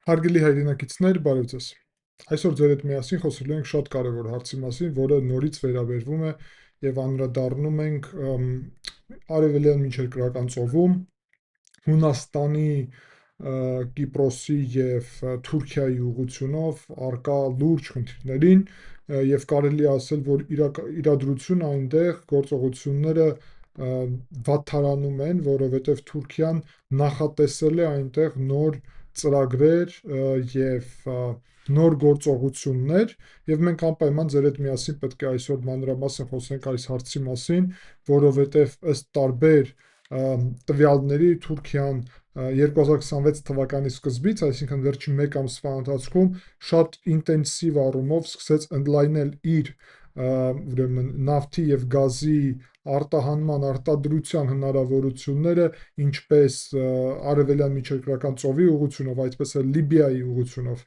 Հարգելի հայրենակիցներ, բարև ձեզ։ Այսօր ձեր հետ միասին խոսելու ենք շատ կարևոր հարցի մասին, որը նորից վերաբերվում է եւ անդրադառնում ենք Արևելյան միջերկրական ծովում Հունաստանի, Կիպրոսի եւ Թուրքիայի ուղղությունով առկա լուրջ խնդիրներին եւ կարելի է ասել, որ իրադրությունը այնտեղ գործողությունները վատթարանում են, որովհետեւ Թուրքիան նախատեսել է այնտեղ նոր ծրագրեր եւ նոր գործողություններ եւ մենք անպայման ձեր հետ միասին պետք է այսօր մանրամասն խոսենք այս հարցի մասին, որովհետեւ ըստ տարբեր տվյալների Թուրքիան 2026 թվականի սկզբից, այսինքն վերջին 1 ամսվա ընթացքում շատ ինտենսիվ առումով սկսեց ընդլայնել իր ուրեմն նավթի եւ գազի արտահանման արտադրության հնարավորությունները ինչպես Արևելյան միջերկրական ծովի ուղղությունով, այդպես էլ Լիբիայի ուղղությունով,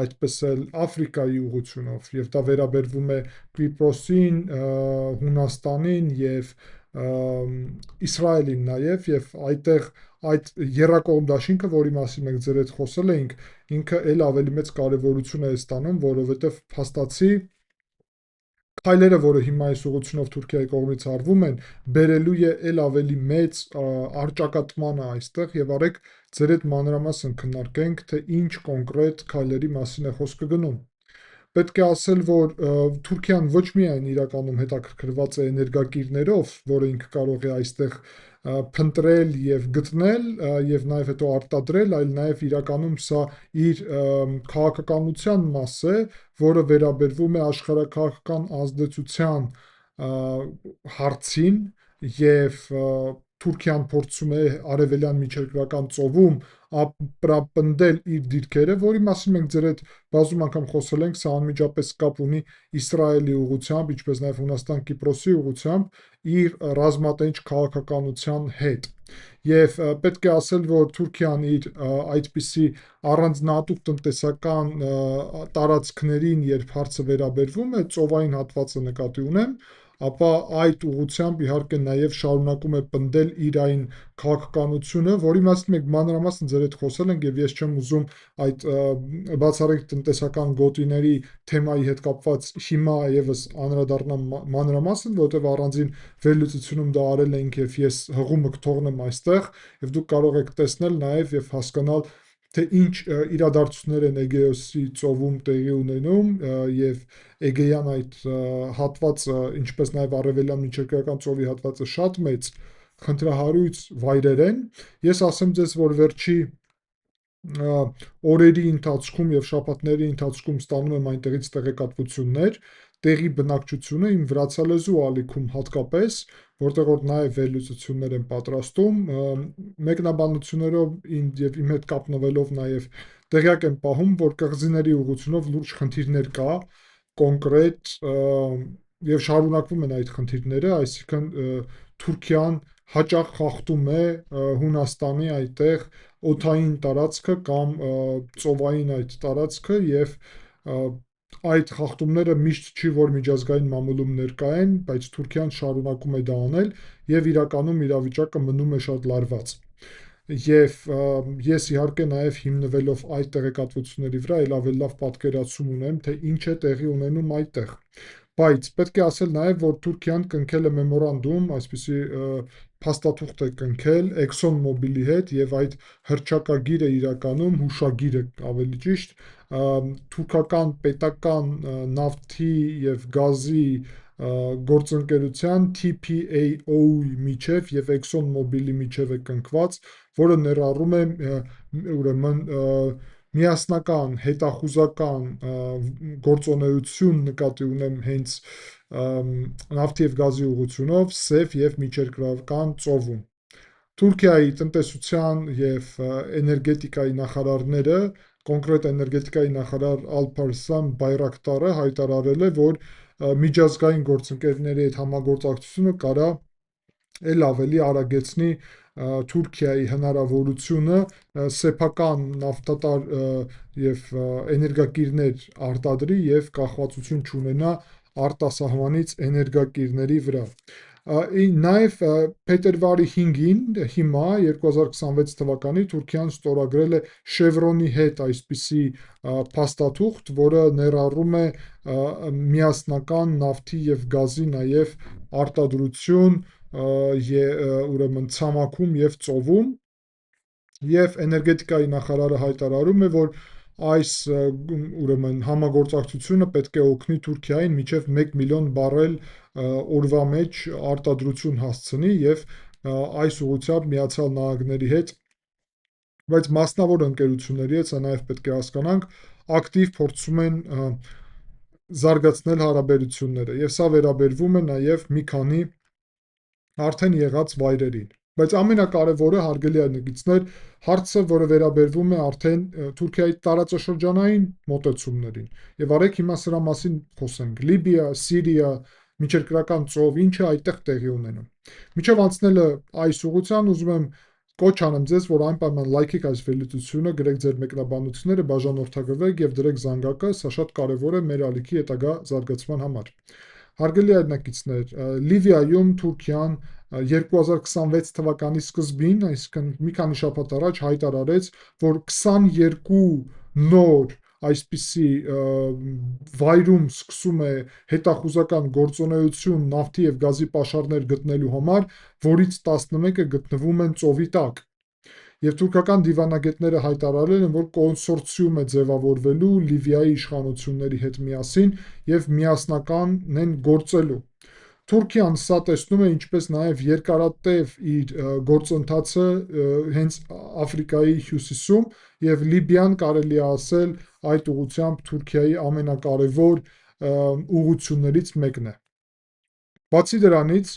այդպես էլ Աֆրիկայի ուղղությունով եւ դա վերաբերվում է Կիպրոսին, Հունաստանին եւ Իսրայելին նաեւ եւ այդտեղ այդ եռակողմ դաշինքը, որի մասին մենք ձեր հետ խոսել էինք, ինքը ել ավելի մեծ կարևորություն է ստանում, որովհետեւ փաստացի քայլերը, որը հիմա այս ուղղությունով Թուրքիայի կողմից արվում են, բերելու է ել ավելի մեծ առճակատմանը այստեղ եւ արեք ձեր հետ մանրամասն քննարկենք, թե ինչ կոնկրետ քայլերի մասին է խոսքը գնում։ Պետք է ասել, որ Թուրքիան ոչ միայն իրականում հետաքրքրված է էներգակիրներով, որը ինքը կարող է այստեղ փնտրել եւ գտնել եւ նաեւ հետո արտադրել, այլ նաեւ իրականում սա իր քաղաքականության մաս է, որը վերաբերվում է աշխարհաքաղաքական ազդեցության հարցին եւ Թուրքիան փորձում է Արևելյան միջերկրական ծովում ապրապնդել իր դիրքերը, որի մասին մենք ձեր հետ բազում անգամ խոսել ենք, սա անմիջապես կապ ունի Իսրայելի ուղղությամբ, ինչպես նաեւ Հունաստան-Կիպրոսի ուղղությամբ իր ռազմատենչ քաղաքականության հետ։ Եվ պետք է ասել, որ Թուրքիան իր այդպիսի առանձնահատուկ տնտեսական տարածքներին, երբ հարցը վերաբերվում է, ծովային հատվածը նկատի ունեմ, ապա այդ ուղղությամբ իհարկե նաև շարունակում է պնդել իր այն քաղաքականությունը, որի մասին մենք մանրամասն ձեր հետ խոսել ենք եւ ես չեմ ուզում այդ բացառիկ տնտեսական գոտիների թեմայի հետ կապված հիմա եւս անդրադառնամ մանրամասն, որովհետեւ առանձին վերլուծությունում դա արել ենք եւ ես հղումը կթողնեմ այստեղ եւ դուք կարող եք տեսնել նաեւ եւ հասկանալ թե ինչ իրադարձություններ են Էգեոսի ծովում տեղի ունենում եւ Էգեյան այդ հատվածը, ինչպես նաեւ Արևելյան միջերկրական ծովի հատվածը շատ մեծ խնդրահարույց վայրեր են։ Ես ասեմ ձեզ, որ վերջի օրերի ընթացքում եւ շաբաթների ընթացքում ստանում եմ այնտեղից տեղեկատվություններ, տեղի բնակչությունը իմ վրացալեզու ալիքում հատկապես, որտեղ որ նաև վերլուծություններ են պատրաստում, մեկնաբանություններով եւ իմ հետ կապնվելով նաև տեղյակ եմ պահում, որ կղզիների ուղղությունով լուրջ խնդիրներ կա, կոնկրետ եւ շարունակվում են այդ խնդիրները, այսինքն Թուրքիան հաճախ խախտում է Հունաստանի այդտեղ օդային տարածքը կամ ծովային այդ տարածքը եւ այդ խախտումները միշտ չի, որ միջազգային մամուլում ներկա են, բայց Թուրքիան շարունակում է դա անել եւ իրականում իրավիճակը մնում է շատ լարված։ Եվ ես իհարկե նաև հիմնվելով այդ տեղեկատվությունների վրա ել ավելի լավ պատկերացում ունեմ, թե ինչ է տեղի ունենում այդտեղ։ Բայց պետք է ասել նաև, որ Թուրքիան կնքել է մեմորանդում, այսպիսի փաստաթուղթ է կնքել Exxon Mobil-ի հետ եւ այդ հռչակագիրը իրականում հուշագիրը ավելի ճիշտ թուրքական պետական նավթի եւ գազի գործընկերության TPAO-ի միջև եւ Exxon Mobil-ի միջև է կնքված, որը ներառում է ուրեմն միասնական հետախուզական գործունեություն նկատի ունեմ հենց նավթի եւ գազի ուղղությունով Սև եւ միջերկրական ծովում։ Թուրքիայի տնտեսության եւ էներգետիկայի նախարարները, կոնկրետ էներգետիկայի նախարար Alparslan Bayraktar-ը հայտարարել է, որ միջազգային գործընկերների հետ համագործակցությունը կարա ել ավելի արագեցնի Թուրքիայի հնարավորությունը սեփական նավթատար եւ էներգակիրներ արտադրի եւ կախվածություն չունենա արտասահմանից էներգակիրների վրա։ Նաև փետրվարի 5-ին հիմա 2026 թվականի Թուրքիան ստորագրել է Շևրոնի հետ այսպիսի փաստաթուղթ, որը ներառում է միասնական նավթի եւ գազի նաև արտադրություն, ուրեմն ցամաքում եւ ծովում, եւ էներգետիկայի նախարարը հայտարարում է, որ այս ուրեմն համագործակցությունը պետք է օգնի Թուրքիային մինչև 1 միլիոն բարել օրվա մեջ արտադրություն հասցնի եւ այս ուղղությամբ Միացյալ Նահանգների հետ, բայց մասնավոր ընկերությունների հետ, սա նաև պետք է հասկանանք, ակտիվ փորձում են զարգացնել հարաբերությունները եւ սա վերաբերվում է նաև մի քանի արդեն եղած վայրերին։ Բայց ամենակարևորը, հարգելի այրենակիցներ, հարցը, որը վերաբերվում է արդեն Թուրքիայի տարածաշրջանային մոտեցումներին։ Եվ արեք հիմա սրա մասին խոսենք։ Լիբիա, Սիրիա, միջերկրական ծով, ինչը այդտեղ տեղի ունենում։ Միջև անցնելը այս ուղղության ուզում եմ կոչ անեմ ձեզ, որ անպայման լայքեք այս վերլուծությունը, գրեք ձեր մեկնաբանությունները, բաժանորդագրվեք եւ դրեք զանգակը, սա շատ կարեւոր է մեր ալիքի հետագա զարգացման համար։ Հարգելի այրենակիցներ, Լիվիայում Թուրքիան 2026 թվականի սկզբին, այսինքն մի քանի շաբաթ առաջ հայտարարեց, որ 22 նոր այսպիսի վայրում սկսում է հետախուզական գործունեություն նավթի եւ գազի պաշարներ գտնելու համար, որից 11-ը գտնվում են ծովի տակ։ Եվ թուրքական դիվանագետները հայտարարել են, որ կոնսորցիում է ձևավորվելու Լիվիայի իշխանությունների հետ միասին եւ միասնական են գործելու։ Թուրքիան սա տեսնում է ինչպես նաև երկարատև իր գործընթացը հենց Աֆրիկայի հյուսիսում եւ Լիբիան կարելի է ասել այդ ուղղությամբ Թուրքիայի ամենակարևոր ուղղություններից մեկն է։ Բացի դրանից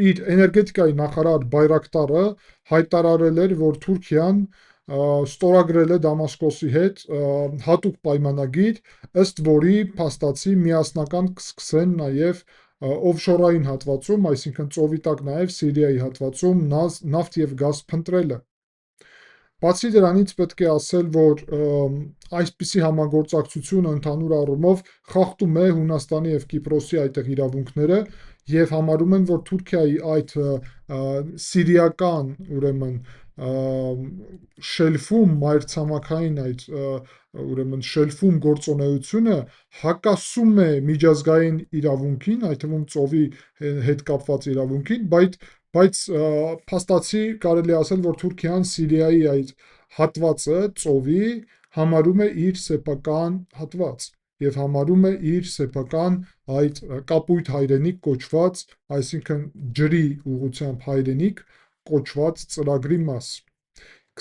իր էներգետիկայի նախարար Բայրակտարը հայտարարել էր, որ Թուրքիան ստորագրել է Դամասկոսի հետ հատուկ պայմանագիր, ըստ որի փաստացի միասնական կսկսեն նաև օֆշորային հատվածում, այսինքն ծովի տակ նաև Սիրիայի հատվածում նավթ եւ գազ փնտրելը։ Բացի դրանից պետք է ասել, որ այսպիսի համագործակցությունը ընդհանուր առումով խախտում է Հունաստանի եւ Կիպրոսի այդտեղ իրավունքները եւ համարում են, որ Թուրքիայի այդ սիրիական, ուրեմն շելֆում մայրցամաքային այդ ուրեմն շելֆում գործունեությունը հակասում է միջազգային իրավունքին, այդ թվում ծովի հետ կապված իրավունքին, բայց փաստացի կարելի ասել, որ Թուրքիան Սիրիայի այդ հատվածը ծովի համարում է իր սեփական հատված եւ համարում է իր սեփական այդ կապույտ հայրենիք կոչված, այսինքն ջրի ուղղությամբ հայրենիք կոչված ծրագրի մաս։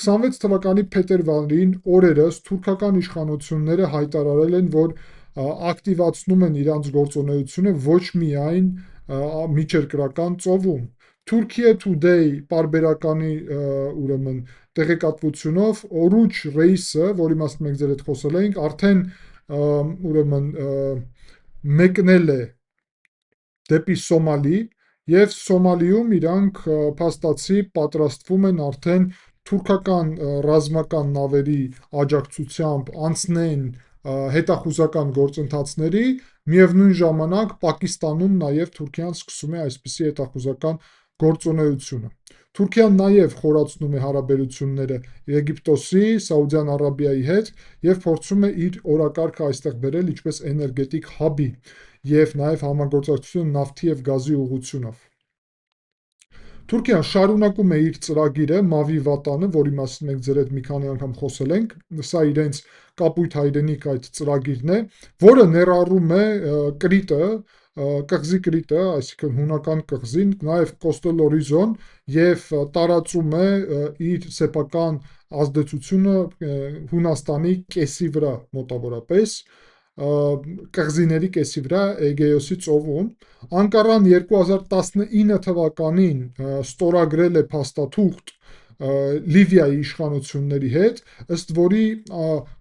26 թվականի փետրվարին օրերս թուրքական իշխանությունները հայտարարել են, որ ակտիվացնում են իրանց գործունեությունը ոչ միայն միջերկրական ծովում։ Turkey Today պարբերականի ուրեմն տեղեկատվությունով Oruç Reisը, որի մասին մենք ձեր հետ խոսել էինք, արդեն ուրեմն մեկնել է դեպի Սոմալի եւ Սոմալիում իրանք փաստացի պատրաստվում են արդեն թուրքական ռազմական նավերի աջակցությամբ անցնեն հետախուզական գործընթացների, միևնույն ժամանակ Պակիստանում նաև Թուրքիան սկսում է այսպիսի հետախուզական գործունեությունը։ Թուրքիան նաև խորացնում է հարաբերությունները Եգիպտոսի, Սաուդյան Արաբիայի հետ եւ փորձում է իր օրակարգը այստեղ բերել ինչպես էներգետիկ հաբի եւ նաև համագործակցություն նավթի եւ գազի ուղղությունով։ Թուրքիան շարունակում է իր ծրագիրը Մավի վատանը, որի մասին մենք ձեր հետ մի քանի անգամ խոսել ենք, սա իրենց կապույտ հայրենիք այդ ծրագիրն է, որը ներառում է Կրիտը, կղզի Կրիտը, այսինքն հունական կղզին, նաև Կոստելորիզոն եւ տարածում է իր սեփական ազդեցությունը Հունաստանի կեսի վրա մոտավորապես կղզիների կեսի վրա Էգեոսի ծովում։ Անկարան 2019 թվականին ստորագրել է փաստաթուղթ Լիվիայի իշխանությունների հետ, ըստ որի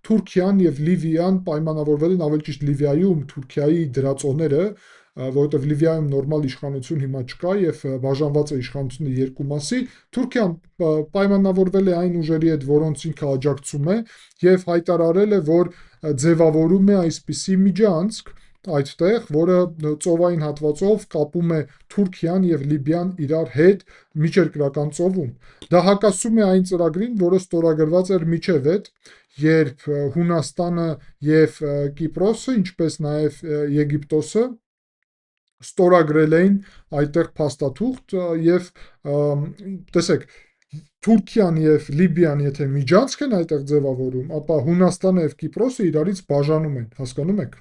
Թուրքիան եւ Լիվիան պայմանավորվել են, ավելի ճիշտ Լիվիայում Թուրքիայի դրածոները, որովհետև Լիվիայում նորմալ իշխանություն հիմա չկա եւ բաժանված է իշխանությունը երկու մասի, Թուրքիան պայմանավորվել է այն ուժերի հետ, որոնց ինքը աջակցում է եւ հայտարարել է, որ ձևավորում է այսպիսի միջանցք, այդտեղ, որը ծովային հատվածով կապում է Թուրքիան եւ Լիբիան իրար հետ միջերկրական ծովում։ Դա հակասում է այն ծրագրին, որը ստորագրված էր միջև այդ, երբ Հունաստանը եւ Կիպրոսը, ինչպես նաեւ Եգիպտոսը ստորագրել էին այդտեղ փաստաթուղթ եւ տեսեք, Թուրքիան եւ Լիբիան եթե միջանցք են այդտեղ ձևավորում, ապա Հունաստանը եւ Կիպրոսը իրարից բաժանում են, հասկանում եք։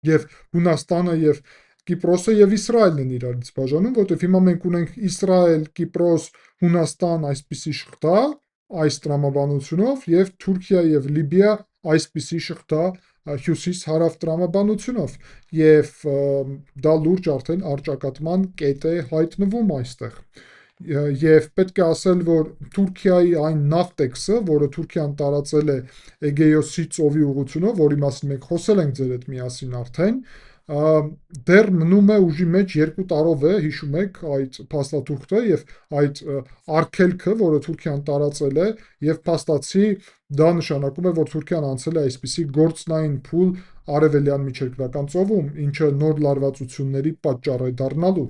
Եվ Հունաստանը եւ Կիպրոսը եւ Իսրայելն են իրարից բաժանում, որովհետեւ հիմա մենք ունենք Իսրայել, Կիպրոս, Հունաստան այսպիսի շղթա այս տրամաբանությունով եւ Թուրքիա եւ Լիբիա այսպիսի շղթա հյուսիս-հարավ տրամաբանությունով եւ դա լուրջ արդեն առճակատման կետ է հայտնվում այստեղ։ Եվ պետք է ասել, որ Թուրքիայի այն նավտեքսը, որը Թուրքիան տարածել է Էգեյոսի ծովի ուղղությունով, որի մասին մենք խոսել ենք ձեր հետ միասին արդեն, դեռ մնում է ուժի մեջ 2 տարով է, հիշում եք, այդ փաստաթուղթը եւ այդ արգելքը, որը Թուրքիան տարածել է, եւ փաստացի դա նշանակում է, որ Թուրքիան անցել է այսպիսի գործնային փուլ արևելյան միջերկրական ծովում, ինչը նոր լարվածությունների պատճառ է դառնալու։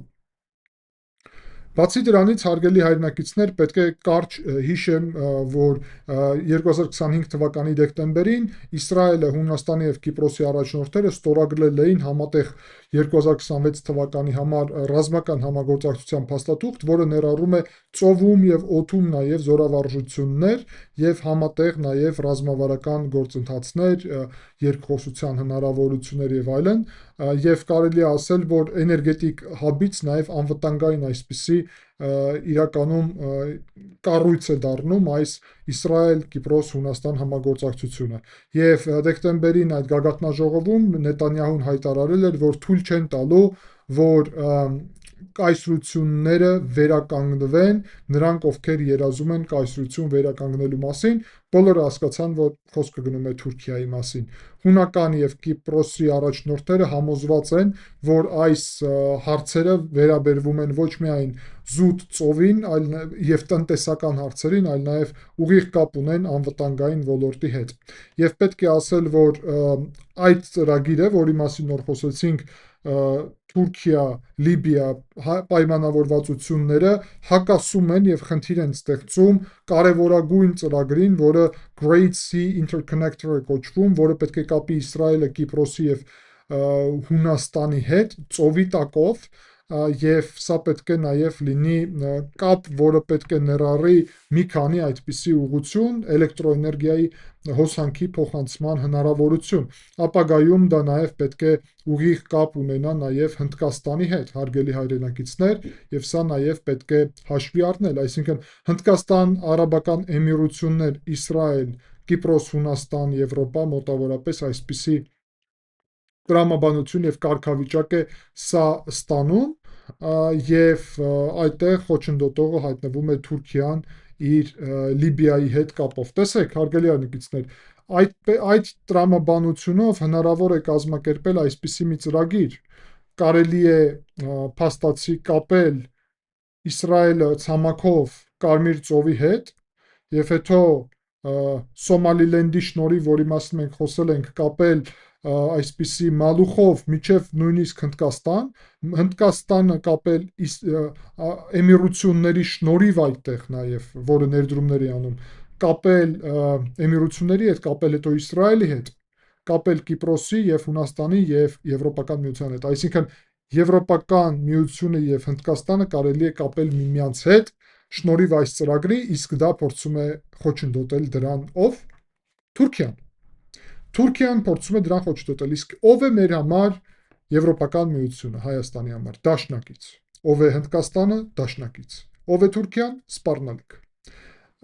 Բացի դրանից, հարգելի հայրենակիցներ, պետք է կարճ հիշեմ, որ 2025 թվականի դեկտեմբերին Իսրայելը, Հունաստանի եւ Կիպրոսի առաջնորդները ստորագրել էին համատեղ 2026 թվականի համար ռազմական համագործակցության փաստաթուղթ, որը ներառում է ծովում եւ օդում նաեւ զորավարժություններ եւ համատեղ նաեւ ռազմավարական գործընթացներ, երկխոսության հնարավորություններ եւ այլն, եւ կարելի է ասել, որ էներգետիկ հաբից նաեւ անվտանգային այսպիսի իրականում կառույց է դառնում այս Իսրայել-Կիպրոս-Հունաստան համագործակցությունը։ Եվ դեկտեմբերին այդ գագաթնաժողովում Նետանյահուն հայտարարել էր, որ թույլ չեն տալու, որ կայսրությունները վերականգնվեն, նրանք, ովքեր երազում են կայսրություն վերականգնելու մասին, բոլորը հասկացան, որ խոսքը գնում է Թուրքիայի մասին։ Հունական եւ Կիպրոսի առաջնորդները համոզված են, որ այս հարցերը վերաբերվում են ոչ միայն զուտ ծովին, այլ եւ տնտեսական հարցերին, այլ նաեւ ուղիղ կապ ունեն անվտանգային ոլորտի հետ։ Եվ պետք է ասել, որ այդ ծրագիրը, որի մասին նոր խոսեցինք, Թուրքիա, Լիբիա պայմանավորվածությունները հակասում են եւ խնդիր են ստեղծում կարևորագույն ծրագրին, որը Great Sea Interconnector է կոչվում, որը պետք է կապի Իսրայելը, Կիպրոսի եւ Հունաստանի հետ ծովի տակով, եւ սա պետք է նաեւ լինի կապ, որը պետք է ներառի մի քանի այդպիսի ուղղություն, էլեկտրոէներգիայի հոսանքի փոխանցման հնարավորություն։ Ապագայում դա նաեւ պետք է ուղիղ կապ ունենա նաեւ Հնդկաստանի հետ, հարգելի հայրենակիցներ, եւ սա նաեւ պետք է հաշվի առնել, այսինքն Հնդկաստան, Արաբական Էմիրություններ, Իսրայել, Կիպրոս, Հունաստան, Եվրոպա մոտավորապես այսպիսի տրամաբանություն եւ կարգավիճակ է սա ստանում եւ այդտեղ խոչընդոտողը հայտնվում է Թուրքիան իր Լիբիայի հետ կապով։ Տեսեք, հարգելի հայրենակիցներ, այդ տրամաբանությունով հնարավոր է կազմակերպել այսպիսի մի ծրագիր։ Կարելի է փաստացի կապել Իսրայելը ցամաքով Կարմիր ծովի հետ եւ հետո Սոմալիլենդի շնորհիվ, որի մասին մենք խոսել ենք, կապել այսպիսի մալուխով միջև նույնիսկ Հնդկաստան, Հնդկաստանը կապել Էմիրությունների շնորհիվ այդտեղ նաեւ, որը ներդրումներ է անում, կապել Էմիրությունների հետ, կապել հետո Իսրայելի հետ, կապել Կիպրոսի եւ Հունաստանի եւ Եվրոպական միության հետ։ Այսինքն Եվրոպական միությունը եւ Հնդկաստանը կարելի է կապել միմյանց հետ շնորհիվ այս ծրագրի, իսկ դա փորձում է խոչընդոտել դրան ով Թուրքիան։ Թուրքիան փորձում է դրան խոչընդոտել, իսկ ով է մեր համար Եվրոպական միությունը Հայաստանի համար դաշնակից, ով է Հնդկաստանը դաշնակից, ով է Թուրքիան սպառնալիք։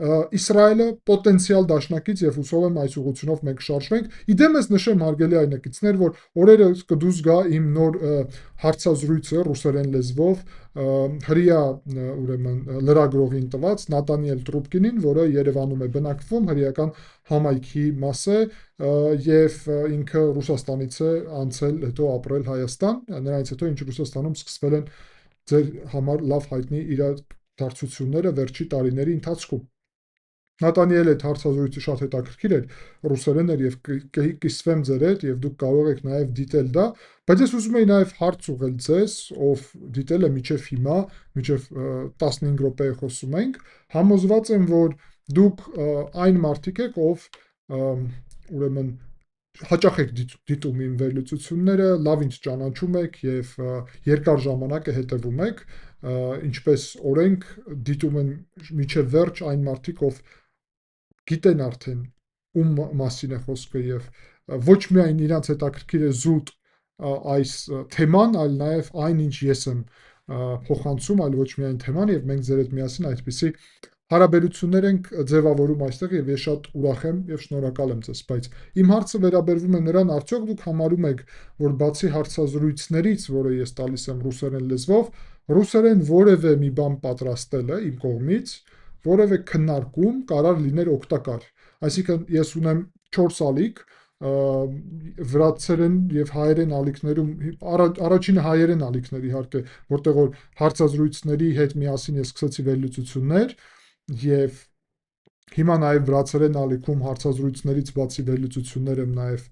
Իսրայելը պոտենցիալ դաշնակից եւ հուսով եմ այս ուղղությունով մենք շարժվենք։ Իդեմս նշեմ, հարգելի այրենակիցներ, որ օրերս կդուս գա իմ նոր հարցազրույցը ռուսերեն լեզվով հրեա ուրեմն լրագրողին տված Նատանիել Տրուբկինին, որը Երևանում է բնակվում, հրեական համայնքի մաս է եւ ինքը Ռուսաստանից է անցել, հետո ապրել Հայաստան, նրանից հետո ինչ Ռուսաստանում սկսվել են ձեր համար լավ հայտնի իրադարձությունները վերջի տարիների ընթացքում։ Նատանիել այդ հարցազրույցը շատ հետաքրքիր էր, ռուսերեն էր եւ կիսվեմ ձեր հետ եւ դուք կարող եք նաեւ դիտել դա, բայց ես ուզում եի նաեւ հարց ուղղել ձեզ, ով դիտել է միջև հիմա, միջև 15 րոպե խոսում ենք, համոզված եմ, որ դուք այն մարդիկ եք, ով ուրեմն հաճախ եք դիտում իմ վերլուծությունները, լավ ինձ ճանաչում եք եւ երկար ժամանակ է հետևում եք, ինչպես օրենք դիտում են միջև վերջ այն մարդիկ, ով գիտեն արդեն ում մասին է խոսքը եւ ոչ միայն իրանց հետաքրքիր է զուտ այս թեման, այլ նաեւ այն, ինչ ես եմ փոխանցում, այլ ոչ միայն թեման եւ մենք ձեր հետ միասին այսպիսի հարաբերություններ ենք ձևավորում այստեղ եւ ես շատ ուրախ եմ եւ շնորհակալ եմ ձեզ, բայց իմ հարցը վերաբերվում է նրան, արդյոք դուք համարում եք, որ բացի հարցազրույցներից, որը ես տալիս եմ ռուսերեն լեզվով, ռուսերեն որևէ մի բան պատրաստելը իմ կողմից, որևէ քննարկում կարող լիներ օգտակար։ Այսինքն ես ունեմ 4 ալիք, վրացերեն եւ հայերեն ալիքներում առաջինը հայերեն ալիքներ իհարկե, որտեղ որ հարցազրույցների հետ միասին ես սկսեցի վերլուծություններ եւ հիմա նաեւ վրացերեն ալիքում հարցազրույցներից բացի վերլուծություններ եմ նաեւ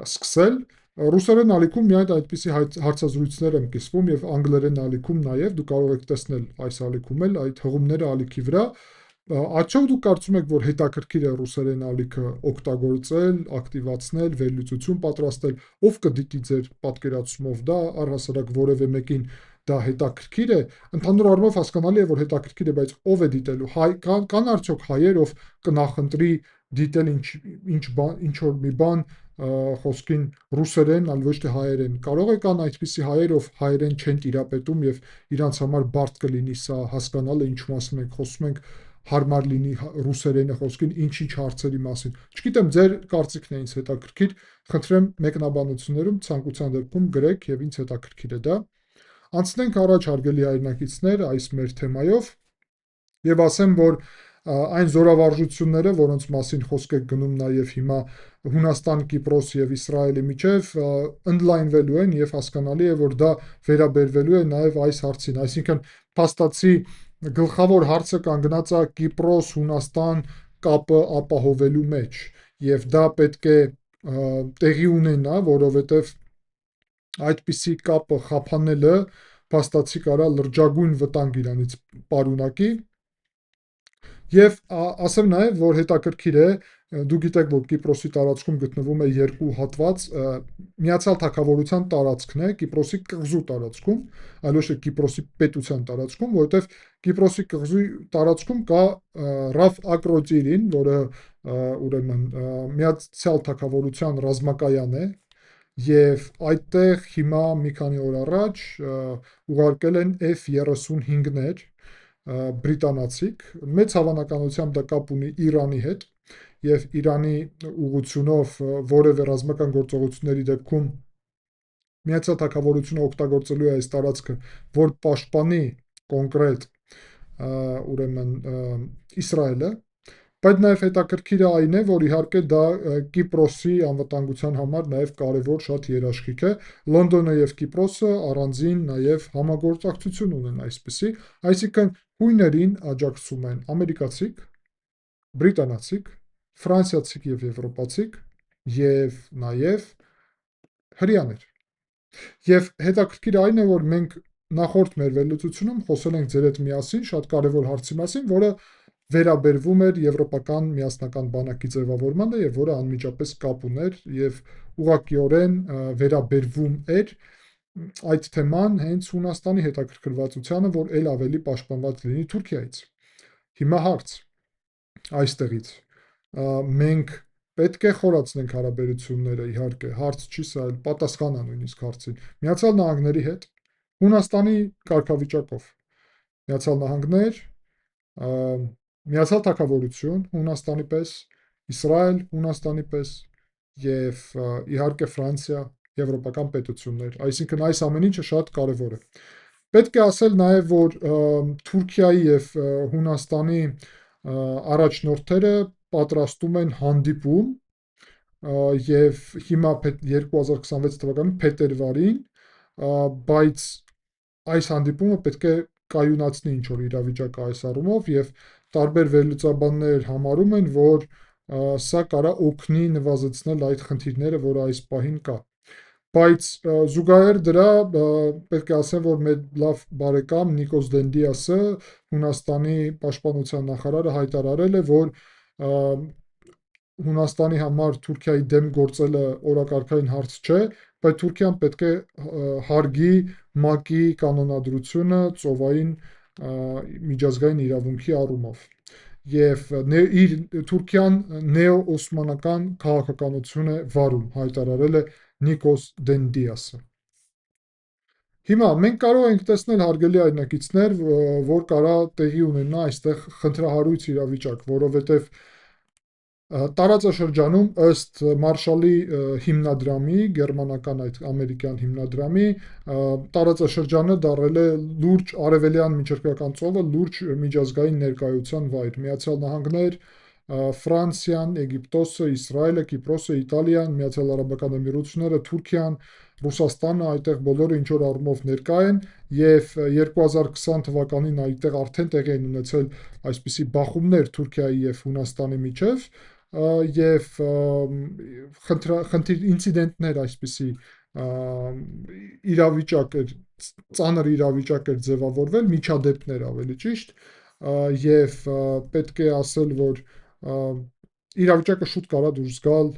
սկսել։ Ռուսերեն ալիքում միայն այդպիսի հարցազրույցներ եմ կիսվում եւ անգլերեն ալիքում նաեւ դուք կարող եք տեսնել այս ալիքում էլ այդ հղումները ալիքի վրա։ Արդյոք դուք կարծում եք, որ հետաքրքիր է ռուսերեն ալիքը օգտագործել, ակտիվացնել, վերլուծություն պատրաստել, ով կդիտի ձեր պատկերացումով դա, առհասարակ որևէ մեկին դա հետաքրքիր է, ընդհանուր առումով հասկանալի է, որ հետաքրքիր է, բայց ով է դիտելու, կան արդյոք հայեր, ով կնախընտրի դիտել ինչ որ մի բան խոսքին ռուսերեն, այլ ոչ թե հայերեն։ Կարող է կան այդպիսի հայեր, ով հայերեն չեն տիրապետում եւ իրանց համար բարդ կլինի սա հասկանալը, ինչ մասին ենք խոսում ենք, հարմար լինի ռուսերենը խոսքին, ինչ-ինչ հարցերի մասին։ Չգիտեմ, ձեր կարծիքն է ինձ հետաքրքիր, խնդրեմ մեկնաբանություններում ցանկության դեպքում գրեք եւ ինձ հետաքրքիր է դա։ Անցնենք առաջ հարգելի հայրենակիցներ այս մեր թեմայով եւ ասեմ, որ այն զորավարժությունները, որոնց մասին խոսք է գնում նաեւ հիմա Հունաստան, Կիպրոս եւ Իսրայելի միջև, ընդլայնվելու են եւ հասկանալի է, որ դա վերաբերվելու է նաեւ այս հարցին, այսինքն փաստացի գլխավոր հարցը կանգնած է Կիպրոս-Հունաստան կապը ապահովելու մեջ եւ դա պետք է տեղի ունենա, որովհետեւ այդպիսի կապը խափանելը փաստացի կարա լրջագույն վտանգ իրանից պարունակի եւ ասեմ նաեւ, որ հետաքրքիր է, դու գիտեք, որ Կիպրոսի տարածքում գտնվում է երկու հատված, Միացյալ Թագավորության տարածքն է, Կիպրոսի կղզու տարածքում, այլ ոչ թե Կիպրոսի պետության տարածքում, որովհետեւ Կիպրոսի կղզու տարածքում կա Ռաֆ Ակրոտիրին, որը ուրեմն Միացյալ Թագավորության ռազմակայան է, եւ այդտեղ հիմա մի քանի օր առաջ ուղարկել են F-35-ներ բրիտանացիք, մեծ հավանականությամբ դա կապ ունի Իրանի հետ եւ Իրանի ուղղությունով որևէ ռազմական գործողությունների դեպքում Միացյալ Թագավորությունը օգտագործելու է այս տարածքը, որ պաշտպանի կոնկրետ ուրեմն Իսրայելը, բայց նաև հետաքրքիրը այն է, որ իհարկե դա Կիպրոսի անվտանգության համար նաև կարևոր շատ երաշխիք է։ Լոնդոնը եւ Կիպրոսը առանձին նաև համագործակցություն ունեն այսպիսի, այսինքն հույներին աջակցում են ամերիկացիք, բրիտանացիք, ֆրանսիացիք եւ եվրոպացիք եւ նաև հրեաներ։ Եվ հետաքրքիր այն է, որ մենք նախորդ մեր վերլուծությունում խոսել ենք ձեր հետ միասին շատ կարևոր հարցի մասին, որը վերաբերվում էր եվրոպական միասնական բանակի ձևավորմանը եւ որը անմիջապես կապ ուներ եւ ուղղակիորեն վերաբերվում էր այդ թեման հենց Հունաստանի հետաքրքրվածությանը, որ ել ավելի պաշտպանված լինի Թուրքիայից։ Հիմա հարց այստեղից մենք պետք է խորացնենք հարաբերությունները, իհարկե, հարց չի սա, այլ պատասխան է նույնիսկ հարցին։ Միացյալ Նահանգների հետ, Հունաստանի կարգավիճակով, Միացյալ Նահանգներ, Միացյալ Թագավորություն Հունաստանի պես, Իսրայել Հունաստանի պես եւ իհարկե Ֆրանսիա, եվրոպական պետություններ, այսինքն այս ամեն ինչը շատ կարևոր է։ Պետք է ասել նաեւ, որ Թուրքիայի եւ Հունաստանի առաջնորդները պատրաստում են հանդիպում եւ հիմա 2026 թվականի փետրվարին, բայց այս հանդիպումը պետք է կայունացնի ինչ որ իրավիճակը այս առումով եւ տարբեր վերլուծաբաններ համարում են, որ սա կարա օգնի նվազեցնել այդ խնդիրները, որը այս պահին կա։ Բայց զուգահեռ դրա պետք է ասեմ, որ մեր լավ բարեկամ Նիկոս Դենդիասը, Հունաստանի պաշտպանության նախարարը, հայտարարել է, որ Հունաստանի համար Թուրքիայի դեմ գործելը օրակարգային հարց չէ, բայց Թուրքիան պետք է հարգի ՄԱԿ-ի կանոնադրությունը ծովային միջազգային իրավունքի առումով։ Եվ Թուրքիան նեո-օսմանական քաղաքականություն է վարում, հայտարարել է Նիկոս Դենդիասը։ Հիմա մենք կարող ենք տեսնել, հարգելի այրնակիցներ, որ կարա տեղի ունենա այստեղ խնդրահարույց իրավիճակ, որովհետև տարածաշրջանում ըստ Մարշալի հիմնադրամի, գերմանական այդ ամերիկյան հիմնադրամի, տարածաշրջանը դարել է լուրջ արևելյան միջերկրական ծովը լուրջ միջազգային ներկայության վայր։ Միացյալ Նահանգներ, Ֆրանսիան, Եգիպտոսը, Իսրայելը, Կիպրոսը, Իտալիան, Միացյալ Արաբական Էմիրությունները, Թուրքիան, Ռուսաստանը այդտեղ բոլորը ինչ որ առումով ներկա են եւ 2020 թվականին այդտեղ արդեն տեղի են ունեցել այսպիսի բախումներ Թուրքիայի եւ Հունաստանի միջև եւ ինցիդենտներ այսպիսի իրավիճակ էր, ծանր իրավիճակ էր ձևավորվել, միջադեպներ ավելի ճիշտ, եւ պետք է ասել, որ իրավիճակը շուտ կարա դուրս գալ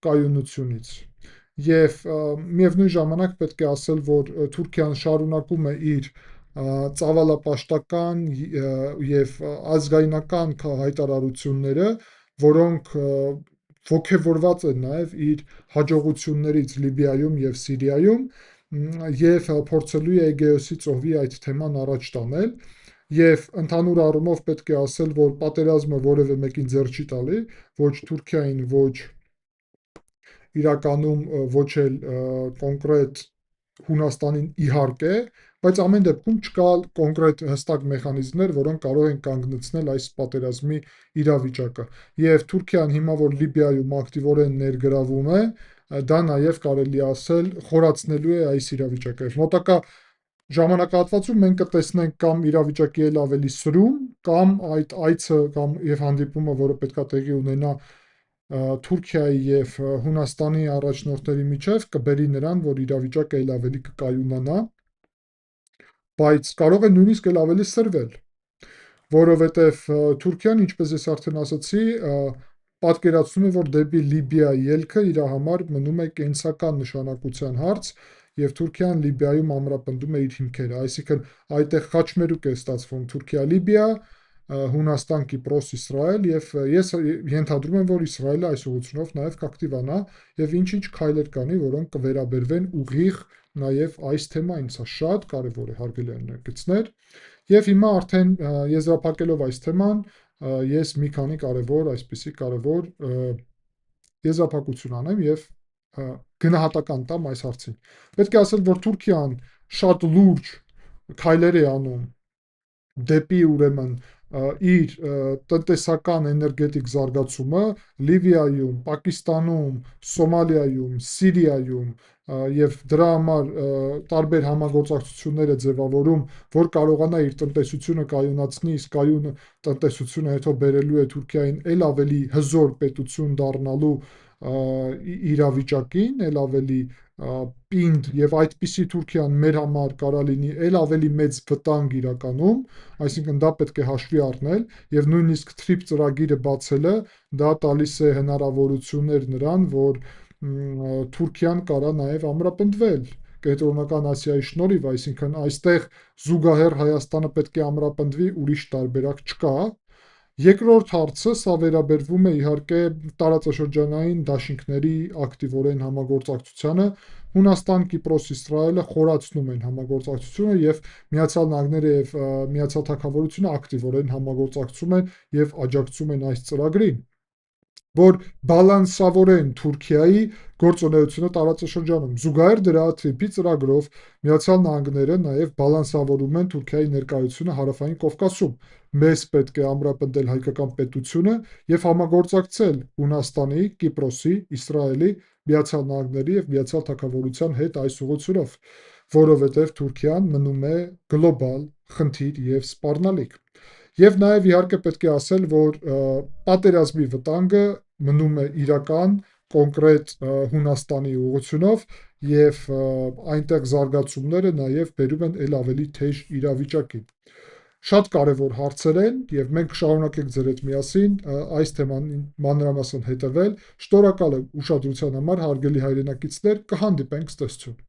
կայունությունից։ Եվ միևնույն ժամանակ պետք է ասել, որ Թուրքիան շարունակում է իր ծավալապաշտական եւ ազգայնական հայտարարությունները, որոնք ոգևորված են նաև իր հաջողություններից Լիբիայում եւ Սիրիայում եւ փորձելու է Էգեոսի ծովի այդ թեման առաջ տանել եւ ընդհանուր առումով պետք է ասել, որ պատերազմը որևէ մեկին ձեռ չի տալի, ոչ Թուրքիային, ոչ իրականում ոչ էլ կոնկրետ Հունաստանին իհարկե, բայց ամեն դեպքում չկա կոնկրետ հստակ մեխանիզմներ, որոնք կարող են կանգնեցնել այս պատերազմի իրավիճակը։ Եվ Թուրքիան հիմա որ Լիբիայում ակտիվորեն ներգրավում է, դա նաև կարելի ասել խորացնելու է այս իրավիճակը։ Մոտակա ժամանակահատվածում մենք կտեսնենք կամ իրավիճակի էլ ավելի սրում, կամ այդ այցը կամ եւ հանդիպումը, որը պետքա տեղի ունենա Թուրքիայի եւ Հունաստանի առաջնորդների միջև, կբերի նրան, որ իրավիճակը էլ ավելի կկայունանա, բայց կարող է նույնիսկ էլ ավելի սրվել, որովհետև Թուրքիան, ինչպես ես արդեն ասացի, պատկերացնում է, որ դեպի Լիբիա ելքը իր համար մնում է կենսական նշանակության հարց, եւ Թուրքիան Լիբիայում ամրապնդում է իր հիմքերը, այսինքն այդտեղ խաչմերուկ է ստացվում Թուրքիա-Լիբիա, Հունաստան, Կիպրոս, Իսրայել եւ ես ենթադրում եմ, որ Իսրայելը այս ուղղությունով նաեւ կակտիվանա եւ ինչ-ինչ քայլեր կանի, որոնք կվերաբերվեն ուղիղ նաեւ այս թեմային, սա շատ կարեւոր է, հարգելի անդրադարձներ։ Եվ հիմա արդեն եզրափակելով այս թեման, ես մի քանի այսպիսի կարևոր եզրափակություն անեմ եւ գնահատական տամ այս հարցին։ Պետք է ասել, որ Թուրքիան շատ լուրջ քայլեր է անում դեպի ուրեմն իր տնտեսական էներգետիկ զարգացումը Լիբիայում, Պակիստանում, Սոմալիայում, Սիրիայում եւ դրա համար տարբեր համագործակցություններ է ձևավորում, որ կարողանա իր տնտեսությունը կայունացնի, իսկ կայուն տնտեսությունը հետո բերելու է Թուրքիային ել ավելի հզոր պետություն դառնալու իրավիճակին, ել ավելի պինդ եւ այդպիսի Թուրքիան մեր համար կարա լինի ել ավելի մեծ վտանգ իրականում, այսինքն դա պետք է հաշվի առնել եւ նույնիսկ TRIP ծրագիրը բացելը դա տալիս է հնարավորություններ նրան, որ Թուրքիան կարա նաեւ ամրապնդվել Կենտրոնական Ասիայի շնորհիվ, այսինքն այստեղ զուգահեռ Հայաստանը պետք է ամրապնդվի, ուրիշ տարբերակ չկա։ Երկրորդ հարցը սա վերաբերվում է իհարկե տարածաշրջանային դաշինքների ակտիվորեն համագործակցությանը, Հունաստան, Կիպրոս, Իսրայելը խորացնում են համագործակցությունը եւ Միացյալ Նահանգները եւ Միացյալ Թագավորությունը ակտիվորեն համագործակցում են եւ աջակցում են այս ծրագրին, որ բալանսավորեն Թուրքիայի գործունեությունը տարածաշրջանում։ Զուգահեռ դրա TRIP-ի ծրագրով Միացյալ Նահանգները նաև բալանսավորում են Թուրքիայի ներկայությունը Հարավային Կովկասում։ Մեզ պետք է ամրապնդել հայկական պետությունը եւ համագործակցել Հունաստանի, Կիպրոսի, Իսրայելի, Միացյալ Նահանգների եւ Միացյալ Թագավորության հետ այս ուղղությունով, որովհետեւ Թուրքիան մնում է գլոբալ խնդիր եւ սպառնալիք։ Եվ նաև իհարկե պետք է ասել, որ պատերազմի վտանգը մնում է իրական, կոնկրետ Հունաստանի ուղղությունով եւ այնտեղ զարգացումները նաև բերում են էլ ավելի թեժ իրավիճակին։ Շատ կարևոր հարցեր են եւ մենք շարունակենք ձեր հետ միասին այս թեման մանրամասն հետևել։ Շնորհակալ եմ ուշադրության համար, հարգելի հայրենակիցներ, կհանդիպենք, ցտեսություն։